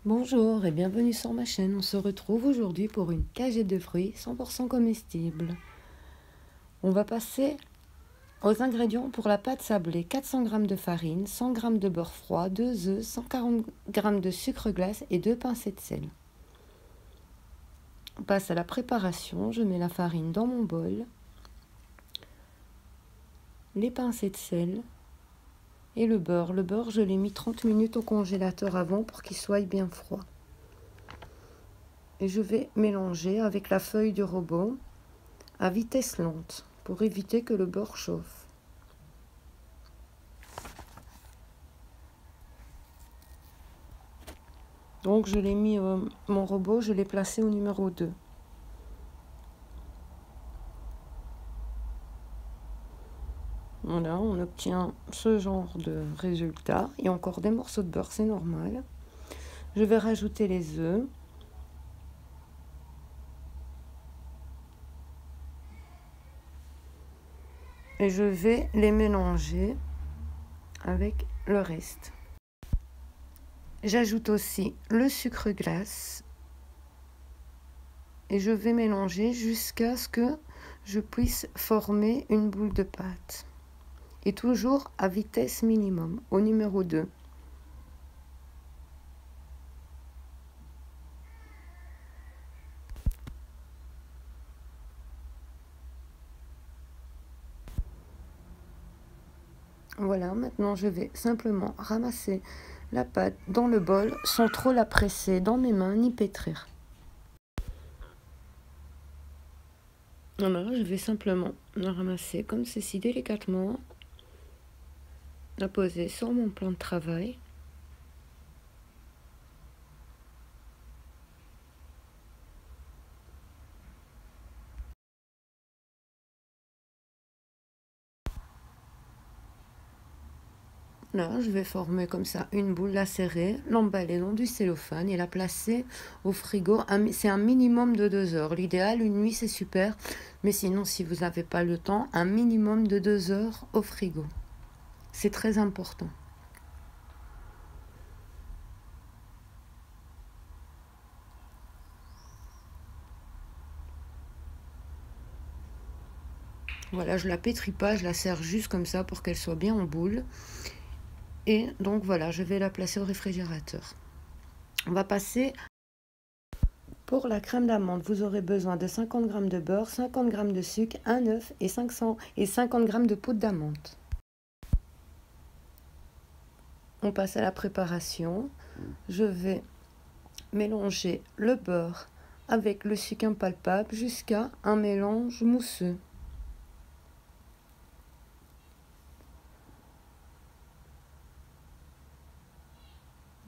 Bonjour et bienvenue sur ma chaîne. On se retrouve aujourd'hui pour une cagette de fruits 100% comestible. On va passer aux ingrédients pour la pâte sablée. 400 g de farine, 100 g de beurre froid, 2 œufs, 140 g de sucre glace et 2 pincées de sel. On passe à la préparation. Je mets la farine dans mon bol, les pincées de sel et le beurre. Le beurre, je l'ai mis 30 minutes au congélateur avant pour qu'il soit bien froid. Et je vais mélanger avec la feuille de robot à vitesse lente pour éviter que le beurre chauffe. Donc je l'ai mis, mon robot, je l'ai placé au numéro 2. Voilà, on obtient ce genre de résultat. Il y a encore des morceaux de beurre, c'est normal. Je vais rajouter les œufs. Et je vais les mélanger avec le reste. J'ajoute aussi le sucre glace. Et je vais mélanger jusqu'à ce que je puisse former une boule de pâte. Et toujours à vitesse minimum, au numéro 2. Voilà, maintenant je vais simplement ramasser la pâte dans le bol sans trop la presser dans mes mains ni pétrir. Voilà, je vais simplement la ramasser comme ceci délicatement, la poser sur mon plan de travail. Là, je vais former comme ça une boule, la serrer, l'emballer dans du cellophane et la placer au frigo. C'est un minimum de 2 heures. L'idéal, une nuit, c'est super. Mais sinon, si vous n'avez pas le temps, un minimum de 2 heures au frigo. C'est très important. Voilà, je la pétris pas, je la serre juste comme ça pour qu'elle soit bien en boule. Et donc voilà, je vais la placer au réfrigérateur. On va passer pour la crème d'amande. Vous aurez besoin de 50 g de beurre, 50 g de sucre, un œuf et 50 g de poudre d'amande. On passe à la préparation. Je vais mélanger le beurre avec le sucre impalpable jusqu'à un mélange mousseux.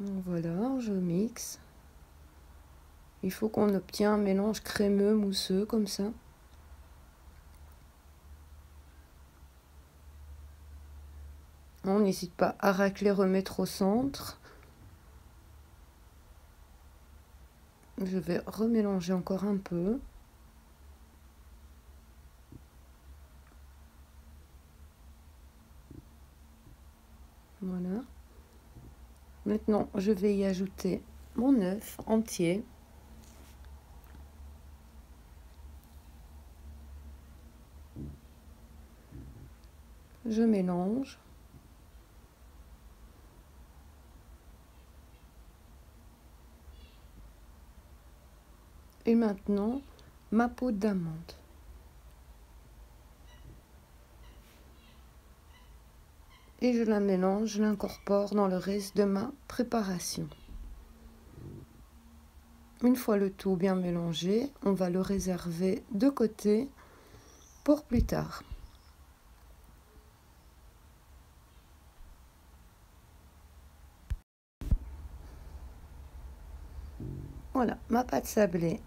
Donc voilà, je mixe. Il faut qu'on obtienne un mélange crémeux, mousseux, comme ça. On n'hésite pas à racler, remettre au centre. Je vais remélanger encore un peu. Voilà. Maintenant, je vais y ajouter mon œuf entier. Je mélange. Et maintenant, ma poudre d'amande. Et je la mélange, je l'incorpore dans le reste de ma préparation. Une fois le tout bien mélangé, on va le réserver de côté pour plus tard. Voilà, ma pâte sablée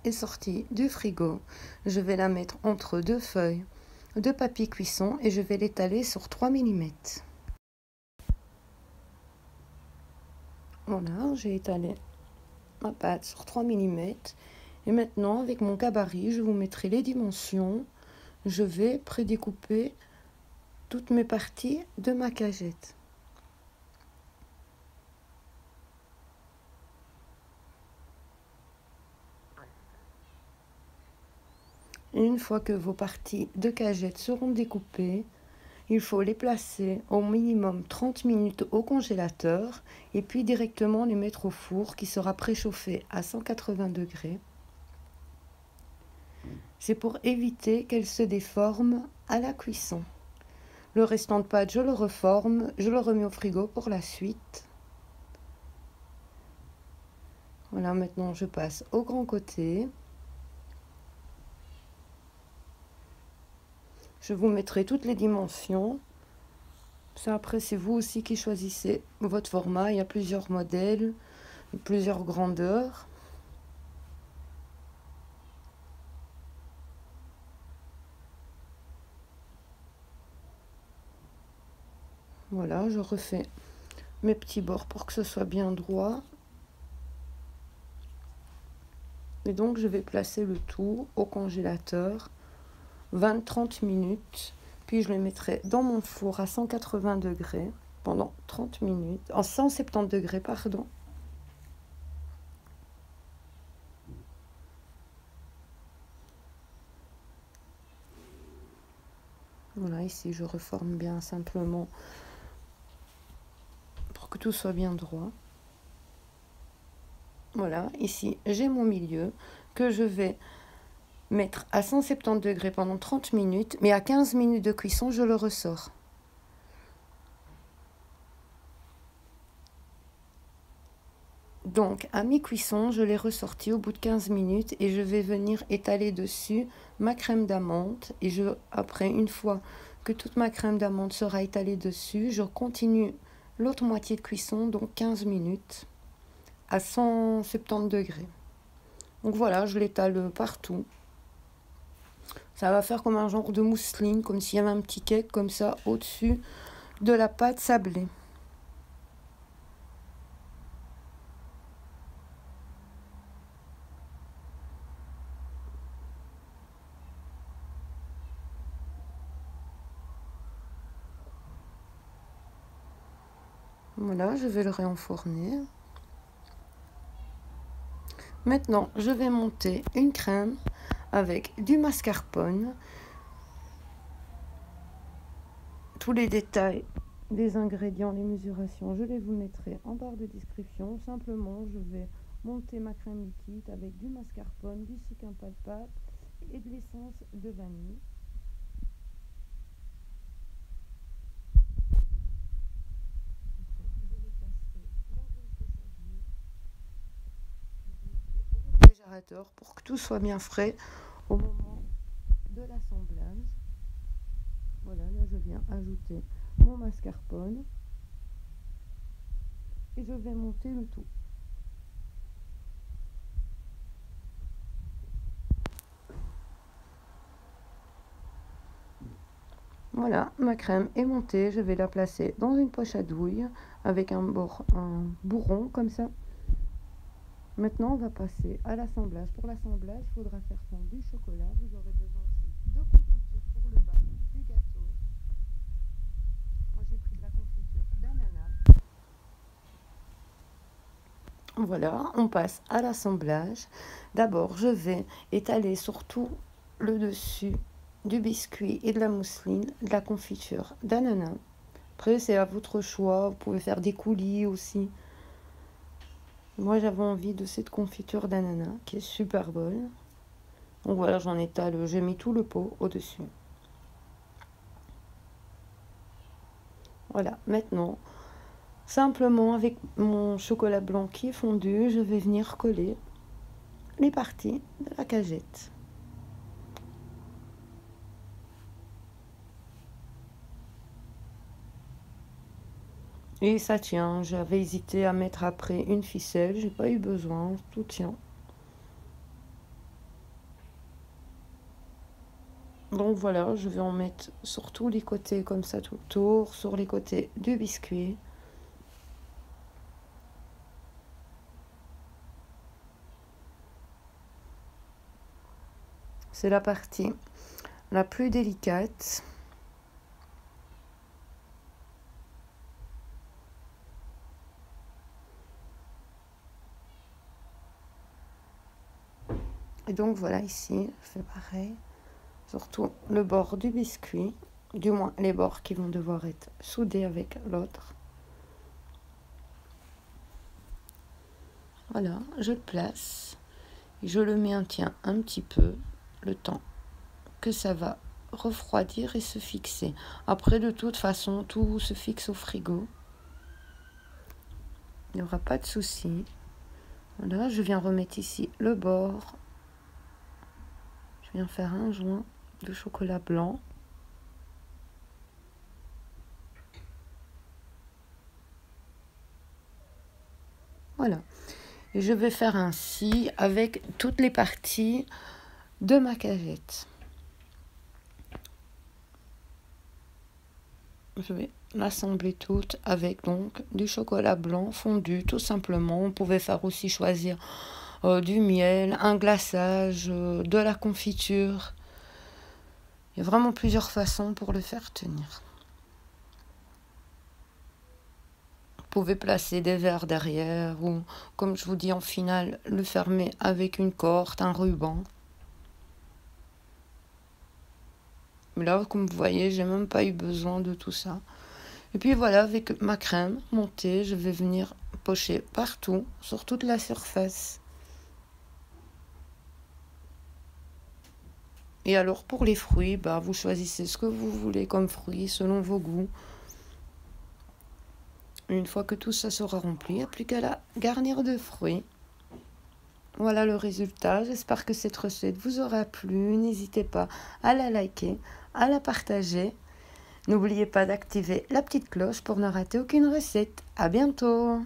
est sortie du frigo. Je vais la mettre entre deux feuilles de papier cuisson et je vais l'étaler sur 3 mm. Voilà, j'ai étalé ma pâte sur 3 mm. Et maintenant, avec mon gabarit, je vous mettrai les dimensions. Je vais prédécouper toutes mes parties de ma cagette. Une fois que vos parties de cagettes seront découpées, il faut les placer au minimum 30 minutes au congélateur et puis directement les mettre au four qui sera préchauffé à 180 degrés. C'est pour éviter qu'elles se déforment à la cuisson. Le restant de pâte, je le reforme, je le remets au frigo pour la suite. Voilà, maintenant je passe au grand côté. Je vous mettrai toutes les dimensions. Ça, après, c'est vous aussi qui choisissez votre format. Il y a plusieurs modèles, plusieurs grandeurs. Voilà, je refais mes petits bords pour que ce soit bien droit. Et donc, je vais placer le tout au congélateur 20-30 minutes. Puis, je les mettrai dans mon four à 180 degrés pendant 30 minutes. En 170 degrés, pardon. Voilà, ici, je reforme bien simplement pour que tout soit bien droit. Voilà, ici, j'ai mon milieu que je vais mettre à 170 degrés pendant 30 minutes, mais à 15 minutes de cuisson, je le ressors. Donc, à mi-cuisson, je l'ai ressorti au bout de 15 minutes et je vais venir étaler dessus ma crème d'amande. Et après, une fois que toute ma crème d'amande sera étalée dessus, je continue l'autre moitié de cuisson, donc 15 minutes, à 170 degrés. Donc voilà, je l'étale partout. Ça va faire comme un genre de mousseline, comme s'il y avait un petit cake comme ça au-dessus de la pâte sablée. Voilà, je vais le réenfourner. Maintenant, je vais monter une crème avec du mascarpone. Tous les détails des ingrédients, les mesurations, je les vous mettrai en barre de description. Simplement, je vais monter ma crème liquide avec du mascarpone, du sucre impalpable et de l'essence de vanille. Je les placerai dans une poche à douille. Je les mettrai au réfrigérateur pour que tout soit bien frais au moment de l'assemblage. Voilà, là je viens ajouter mon mascarpone et je vais monter le tout. Voilà, ma crème est montée, je vais la placer dans une poche à douille avec un bourron comme ça. Maintenant, on va passer à l'assemblage. Pour l'assemblage, il faudra faire fondre du chocolat. Vous aurez besoin aussi de confiture pour le bas du gâteau. Moi, j'ai pris de la confiture d'ananas. Voilà, on passe à l'assemblage. D'abord, je vais étaler sur tout le dessus du biscuit et de la mousseline, de la confiture d'ananas. Après, c'est à votre choix. Vous pouvez faire des coulis aussi. Moi, j'avais envie de cette confiture d'ananas qui est super bonne. Donc voilà, j'en étale, j'ai mis tout le pot au-dessus. Voilà, maintenant, simplement avec mon chocolat blanc qui est fondu, je vais venir coller les parties de la cagette. Et ça tient, j'avais hésité à mettre après une ficelle, j'ai pas eu besoin, tout tient. Donc voilà, je vais en mettre sur tous les côtés comme ça tout autour, sur les côtés du biscuit. C'est la partie la plus délicate. Et donc voilà, ici, je fais pareil. surtout le bord du biscuit, du moins les bords qui vont devoir être soudés avec l'autre. Voilà, je le place et je le maintiens un petit peu le temps que ça va refroidir et se fixer. Après, de toute façon, tout se fixe au frigo. Il n'y aura pas de souci. Voilà, je viens remettre ici le bord. Je viens faire un joint de chocolat blanc. Voilà. Et je vais faire ainsi avec toutes les parties de ma cagette. Je vais l'assembler toute avec donc du chocolat blanc fondu tout simplement. On pouvait faire aussi choisir du miel, un glaçage, de la confiture. Il y a vraiment plusieurs façons pour le faire tenir. Vous pouvez placer des verres derrière ou, comme je vous dis en finale, le fermer avec une corde, un ruban. Mais là, comme vous voyez, j'ai même pas eu besoin de tout ça. Et puis voilà, avec ma crème montée, je vais venir pocher partout, sur toute la surface. Et alors pour les fruits, vous choisissez ce que vous voulez comme fruits selon vos goûts. Une fois que tout ça sera rempli, il n'y a plus qu'à la garnir de fruits. Voilà le résultat. J'espère que cette recette vous aura plu. N'hésitez pas à la liker, à la partager. N'oubliez pas d'activer la petite cloche pour ne rater aucune recette. À bientôt!